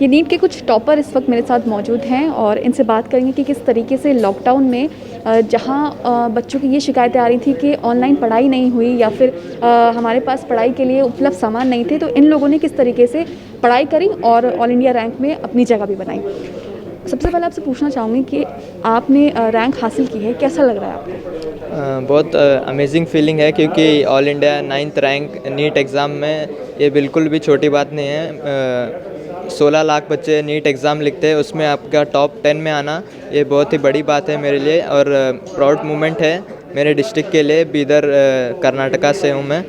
ये नीट के कुछ टॉपर इस वक्त मेरे साथ मौजूद हैं और इनसे बात करेंगे कि किस तरीके से लॉकडाउन में जहां बच्चों की ये शिकायतें आ रही थी कि ऑनलाइन पढ़ाई नहीं हुई या फिर हमारे पास पढ़ाई के लिए उपलब्ध सामान नहीं थे, तो इन लोगों ने किस तरीके से पढ़ाई करी और ऑल इंडिया रैंक में अपनी जगह भी बनाई। सबसे पहले आपसे पूछना चाहूँगी कि आपने रैंक हासिल की है, कैसा लग रहा है आपको? बहुत अमेजिंग फीलिंग है, क्योंकि all India 9th rank NEET exam में ये बिल्कुल भी छोटी बात नहीं है। 16 लाख बच्चे नीट एग्ज़ाम लिखते हैं, उसमें आपका टॉप 10 में आना ये बहुत ही बड़ी बात है मेरे लिए और प्राउड मोमेंट है मेरे डिस्ट्रिक्ट के लिए। बीदर कर्नाटका से हूँ मैं।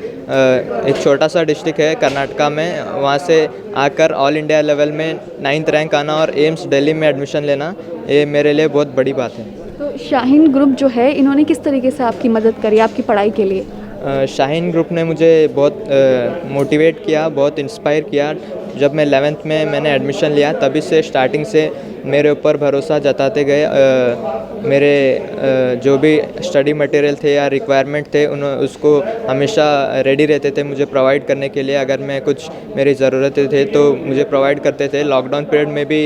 एक छोटा सा डिस्ट्रिक्ट है कर्नाटका में, वहाँ से आकर ऑल इंडिया लेवल में 9th रैंक आना और एम्स दिल्ली में एडमिशन लेना ये मेरे लिए बहुत बड़ी बात है। तो शाहीन ग्रुप जो है, इन्होंने किस तरीके से आपकी मदद करी आपकी पढ़ाई के लिए? शाहीन ग्रुप ने मुझे बहुत मोटिवेट किया, बहुत इंस्पायर किया। जब मैं 11th में मैंने एडमिशन लिया तभी से स्टार्टिंग से मेरे ऊपर भरोसा जताते गए। मेरे जो भी स्टडी मटेरियल थे या रिक्वायरमेंट थे उसको हमेशा रेडी रहते थे मुझे प्रोवाइड करने के लिए। अगर मैं कुछ मेरी ज़रूरतें थे तो मुझे प्रोवाइड करते थे। लॉकडाउन पीरियड में भी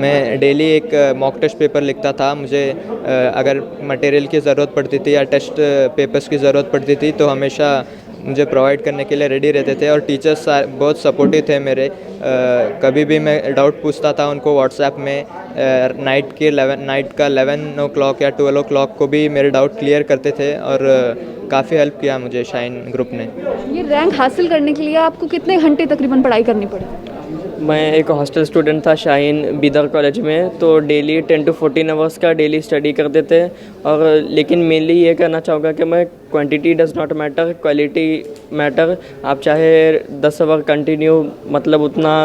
मैं डेली एक मॉक टेस्ट पेपर लिखता था। मुझे अगर मटेरियल की ज़रूरत पड़ती थी या टेस्ट पेपर्स की ज़रूरत पड़ती थी तो हमेशा मुझे प्रोवाइड करने के लिए रेडी रहते थे और टीचर्स बहुत सपोर्टिव थे मेरे। कभी भी मैं डाउट पूछता था उनको व्हाट्सएप में। नाइट का 11 o'clock या 12 o'clock को भी मेरे डाउट क्लियर करते थे और काफ़ी हेल्प किया मुझे शाहीन ग्रुप ने। ये रैंक हासिल करने के लिए आपको कितने घंटे तकरीबन पढ़ाई करनी पड़ी? मैं एक हॉस्टल स्टूडेंट था शाहीन बीदर कॉलेज में, तो डेली 10 to 14 आवर्स का डेली स्टडी करते थे। और लेकिन मेनली ये कहना चाहूँगा कि मैं quantity does not matter, quality matter. आप चाहे 10 आवर कंटिन्यू मतलब उतना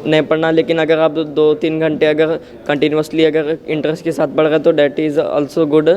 नहीं पढ़ना, लेकिन अगर आप 2-3 घंटे अगर कंटिन्यूसली अगर इंटरेस्ट के साथ पढ़ रहे तो डैट इज़ आल्सो गुड।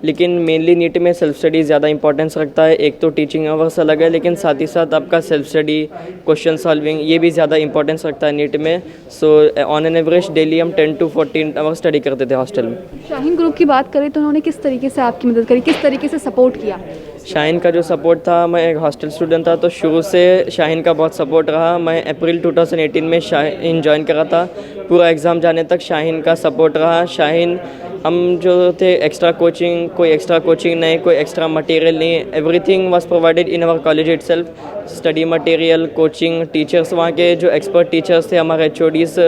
लेकिन मेनली नीट में सेल्फ स्टडी ज़्यादा इंपॉर्टेंस रखता है। एक तो टीचिंग आवर्स अलग है, लेकिन साथ ही साथ आपका सेल्फ स्टडी, क्वेश्चन सॉल्विंग ये भी ज़्यादा इंपॉर्टेंस रखता है नीट में। So on an average daily हम 10 to 14 आवर्स स्टडी करते थे हॉस्टल में। शाहीन ग्रुप की बात करें तो उन्होंने किस तरीके से आपकी मदद करी, किस तरीके से सपोर्ट किया? शाहीन का जो सपोर्ट था, मैं एक हॉस्टल स्टूडेंट था तो शुरू से शाहीन का बहुत सपोर्ट रहा। मैं अप्रैल 2018 में शाहीन ज्वाइन करा था। पूरा एग्ज़ाम जाने तक शाहीन का सपोर्ट रहा। शाहीन हम जो थे एक्स्ट्रा कोचिंग, कोई एक्स्ट्रा कोचिंग नहीं, कोई एक्स्ट्रा मटेरियल नहीं, everything was provided in our college itself. Study material, coaching, teachers, वहाँ के जो एक्सपर्ट टीचर्स थे, हमारे HODs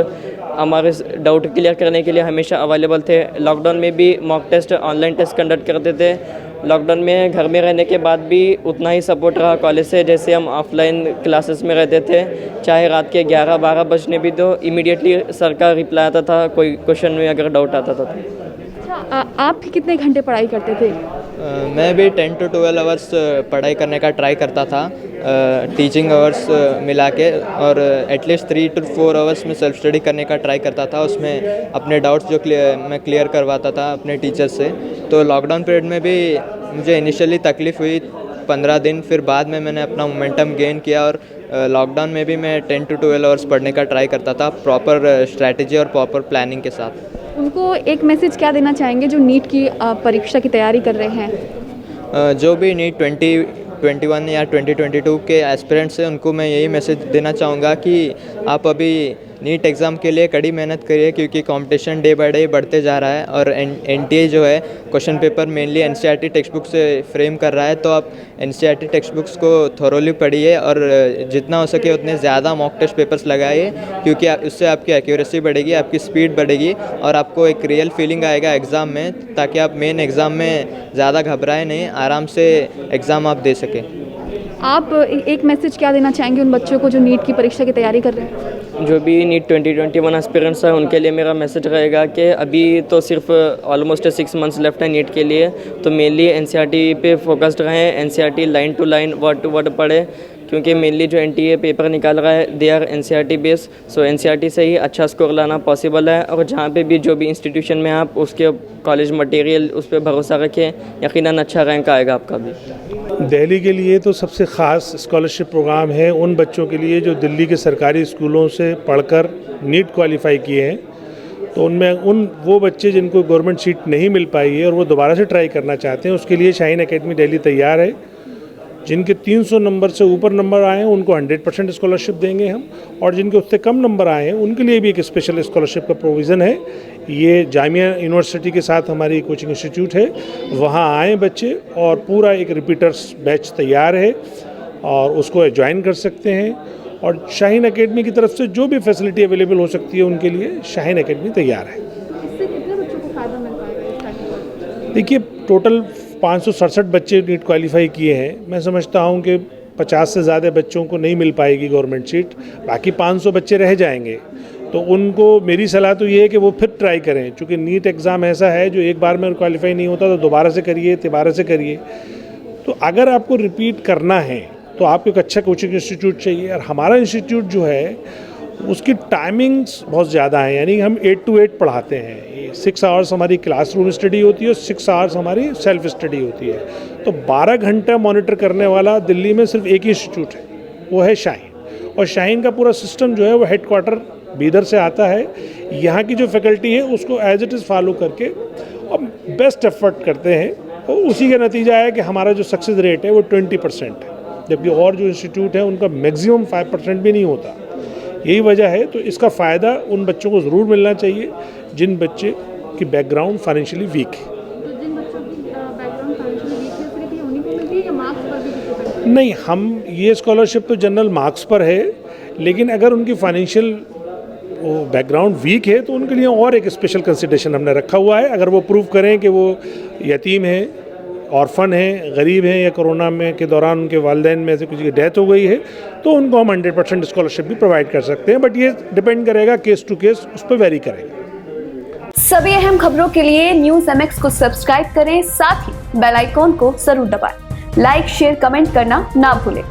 हमारे डाउट क्लियर करने के लिए हमेशा अवेलेबल थे। लॉकडाउन में भी mock test, online test conduct करते थे। लॉकडाउन में घर में रहने के बाद भी उतना ही सपोर्ट रहा कॉलेज से, जैसे हम ऑफलाइन क्लासेस में रहते थे। चाहे रात के 11-12 बजने भी तो इमीडिएटली सर का रिप्लाई आता था कोई क्वेश्चन में अगर डाउट आता था। अच्छा, आप कितने घंटे पढ़ाई करते थे? मैं भी 10 to 12 आवर्स पढ़ाई करने का ट्राई करता था, टीचिंग आवर्स मिला के, और एटलीस्ट 3 to 4 आवर्स में सेल्फ स्टडी करने का ट्राई करता था। उसमें अपने डाउट्स जो मैं क्लियर करवाता था अपने टीचर से। तो लॉकडाउन पीरियड में भी मुझे इनिशियली तकलीफ़ हुई 15 दिन, फिर बाद में मैंने अपना मोमेंटम गेन किया और लॉकडाउन में भी मैं 10 to 12 आवर्स पढ़ने का ट्राई करता था, प्रॉपर स्ट्रैटेजी और प्रॉपर प्लानिंग के साथ। उनको एक मैसेज क्या देना चाहेंगे जो नीट की परीक्षा की तैयारी कर रहे हैं? जो भी नीट 2021 या 2022 के एस्पिरेंट्स हैं उनको मैं यही मैसेज देना चाहूँगा कि आप अभी नीट एग्ज़ाम के लिए कड़ी मेहनत करिए, क्योंकि कंपटीशन डे बाय डे बढ़ते जा रहा है। और NTA जो है question paper mainly NCERT text book से फ्रेम कर रहा है, तो आप NCERT टेक्स्ट बुक्स को थोरोली पढ़िए और जितना हो सके उतने ज़्यादा मॉक टेस्ट पेपर्स लगाइए, क्योंकि उससे आपकी एक्यूरेसी बढ़ेगी, आपकी स्पीड बढ़ेगी और आपको एक रियल फीलिंग आएगा एग्ज़ाम में, ताकि आप मेन एग्ज़ाम में ज़्यादा घबराए नहीं, आराम से एग्ज़ाम आप दे सकें। आप एक मैसेज क्या देना चाहेंगे उन बच्चों को जो नीट की परीक्षा की तैयारी कर रहे हैं? जो भी नीट 2021 एस्पिरेंट्स है उनके लिए मेरा मैसेज रहेगा कि अभी तो सिर्फ ऑलमोस्ट 6 मंथ्स लेफ्ट है नीट के लिए, तो मेनली NCERT पे फोकस्ड रहें। NCERT line to line, word to word पढ़े, क्योंकि मेनली जो NTA पेपर निकाल रहा है they are NCERT based. So NCERT से ही अच्छा स्कोर लाना पॉसिबल है। और जहाँ पे भी जो भी इंस्टीट्यूशन में आप उसके कॉलेज मटेरियल उस पर भरोसा रखें, यकीनन अच्छा रैंक आएगा आपका भी। दिल्ली के लिए तो सबसे ख़ास स्कॉलरशिप प्रोग्राम है उन बच्चों के लिए जो दिल्ली के सरकारी स्कूलों से पढ़कर नीट क्वालिफाई किए हैं। तो उनमें वो बच्चे जिनको गवर्नमेंट सीट नहीं मिल पाई है और वो दोबारा से ट्राई करना चाहते हैं, उसके लिए शाहीन एकेडमी दिल्ली तैयार है। जिनके 300 नंबर से ऊपर नंबर आए हैं उनको 100% स्कॉलरशिप देंगे हम, और जिनके उससे कम नंबर आए हैं उनके लिए भी एक स्पेशल स्कॉलरशिप का प्रोविज़न है। ये जामिया यूनिवर्सिटी के साथ हमारी कोचिंग इंस्टीट्यूट है, वहाँ आए बच्चे और पूरा एक रिपीटर्स बैच तैयार है और उसको ज्वाइन कर सकते हैं। और शाहीन एकेडमी की तरफ से जो भी फैसिलिटी अवेलेबल हो सकती है उनके लिए शाहीन एकेडमी तैयार है। इससे कितने बच्चों को फ़ायदा मिल पाएगा? देखिए, टोटल 567 बच्चे नीट क्वालिफाई किए हैं। मैं समझता हूं कि 50 से ज़्यादा बच्चों को नहीं मिल पाएगी गवर्नमेंट सीट, बाकी 500 बच्चे रह जाएंगे। तो उनको मेरी सलाह तो ये है कि वो फिर ट्राई करें, क्योंकि नीट एग्ज़ाम ऐसा है जो एक बार में क्वालिफाई नहीं होता, तो दोबारा से करिए, तिबारा से करिए। तो अगर आपको रिपीट करना है तो आपको एक अच्छा कोचिंग इंस्टीट्यूट चाहिए, और हमारा इंस्टीट्यूट जो है उसकी टाइमिंग्स बहुत ज़्यादा है, यानी हम 8 to 8 पढ़ाते हैं। 6 आवर्स हमारी क्लासरूम स्टडी होती है और 6 आवर्स हमारी सेल्फ स्टडी होती है। तो 12 घंटा मॉनिटर करने वाला दिल्ली में सिर्फ एक ही इंस्टीट्यूट है, वो है शाहीन। और शाहीन का पूरा सिस्टम जो है वो हेडक्वार्टर बीदर से आता है। यहाँ की जो फैकल्टी है उसको एज इट इज़ फॉलो करके और बेस्ट एफर्ट करते हैं, और उसी का नतीजा है कि हमारा जो सक्सेस रेट है वो 20% है, जबकि और जो इंस्टीट्यूट है उनका मैक्सिमम 5% भी नहीं होता। यही वजह है। तो इसका फ़ायदा उन बच्चों को ज़रूर मिलना चाहिए जिन बच्चे की बैकग्राउंड फाइनेंशियली वीक है। तो जिन बच्चों की बैकग्राउंड फाइनेंशियली वीक है, सिर्फ ये उन्हीं को मिलती है या मार्क्स पर भी डिपेंड करती है? नहीं, हम ये स्कॉलरशिप तो जनरल मार्क्स पर है, लेकिन अगर उनकी फाइनेंशियल बैकग्राउंड वीक है तो उनके लिए और एक स्पेशल कंसिडरेशन हमने रखा हुआ है। अगर वो प्रूव करें कि वो यतीम है, ऑर्फन है, गरीब हैं, या कोरोना में के दौरान उनके वालिदैन में से किसी की डेथ हो गई है, तो उनको हम 100% स्कॉलरशिप भी प्रोवाइड कर सकते हैं। बट ये डिपेंड करेगा केस टू केस, उस पर वेरी करेगा। सभी अहम खबरों के लिए न्यूज़ MX को सब्सक्राइब करें, साथ ही बेल आइकॉन को जरूर दबाएं। लाइक, शेयर, कमेंट करना ना भूलें।